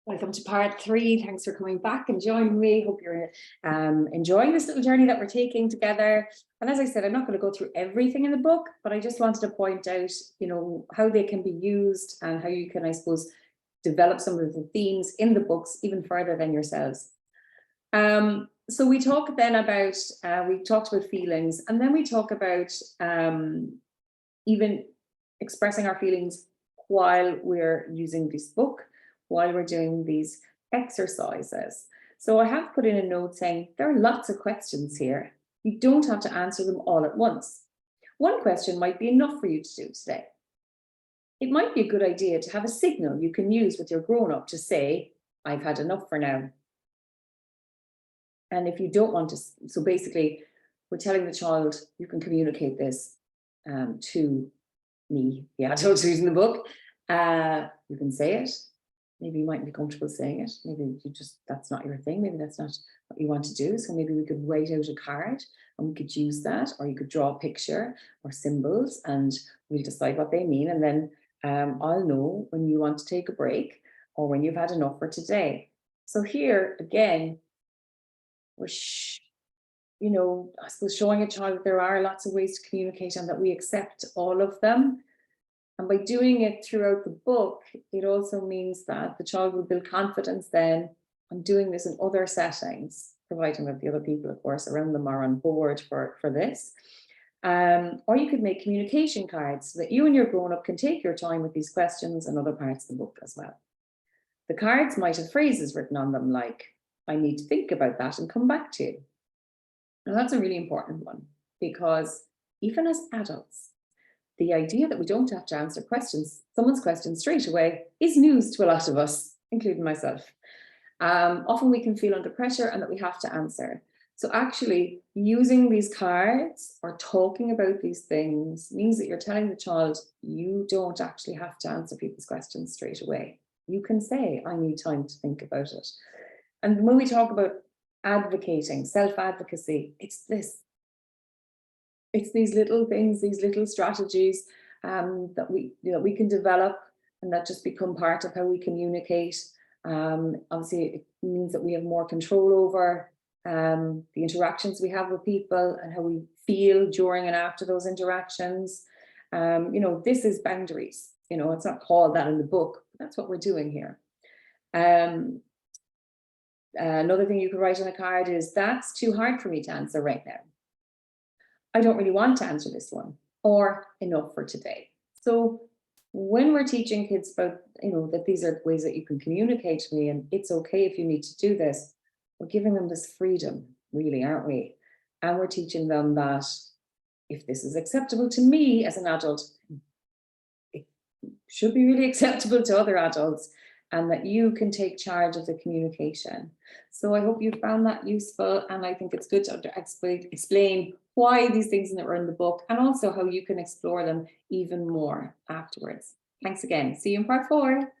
Welcome to part 3. Thanks for coming back and joining me. Hope you're enjoying this little journey that we're taking together. And as I said, I'm not going to go through everything in the book, but I just wanted to point out, how they can be used and how you can, I suppose, develop some of the themes in the books even further than yourselves. So we talk then about, we talked about feelings, and then we talk about even expressing our feelings while we're using this book, while we're doing these exercises. So I have put in a note saying there are lots of questions here. You don't have to answer them all at once. One question might be enough for you to do today. It might be a good idea to have a signal you can use with your grown-up to say, I've had enough for now. And if you don't want to, so basically we're telling the child, you can communicate this to me, the adult reading the book. You can say it. Maybe you mightn't be comfortable saying it. Maybe that's not your thing. Maybe that's not what you want to do. So maybe we could write out a card and we could use that, or you could draw a picture or symbols and we'll decide what they mean. And then I'll know when you want to take a break or when you've had enough for today. So here again, we're I suppose showing a child that there are lots of ways to communicate and that we accept all of them. And by doing it throughout the book, it also means that the child will build confidence then on doing this in other settings, providing that the other people, of course, around them are on board for this. Or you could make communication cards so that you and your grown-up can take your time with these questions and other parts of the book as well. The cards might have phrases written on them like, I need to think about that and come back to you. Now that's a really important one, because even as adults, the idea that we don't have to answer someone's questions straight away is news to a lot of us, including myself. Often we can feel under pressure and that we have to answer. So actually using these cards or talking about these things means that you're telling the child, you don't actually have to answer people's questions straight away. You can say, I need time to think about it. And when we talk about advocating, self-advocacy, it's this. It's these little things, these little strategies that we can develop and that just become part of how we communicate. Obviously, it means that we have more control over the interactions we have with people and how we feel during and after those interactions. This is boundaries. It's not called that in the book, but that's what we're doing here. Another thing you could write on a card is, that's too hard for me to answer right now. I don't really want to answer this one, or enough for today. So when we're teaching kids about, that these are ways that you can communicate to me and it's okay if you need to do this, we're giving them this freedom, really, aren't we? And we're teaching them that if this is acceptable to me as an adult, it should be really acceptable to other adults, and that you can take charge of the communication. So I hope you found that useful, and I think it's good to explain why these things that were in the book and also how you can explore them even more afterwards. Thanks again. See you in part 4.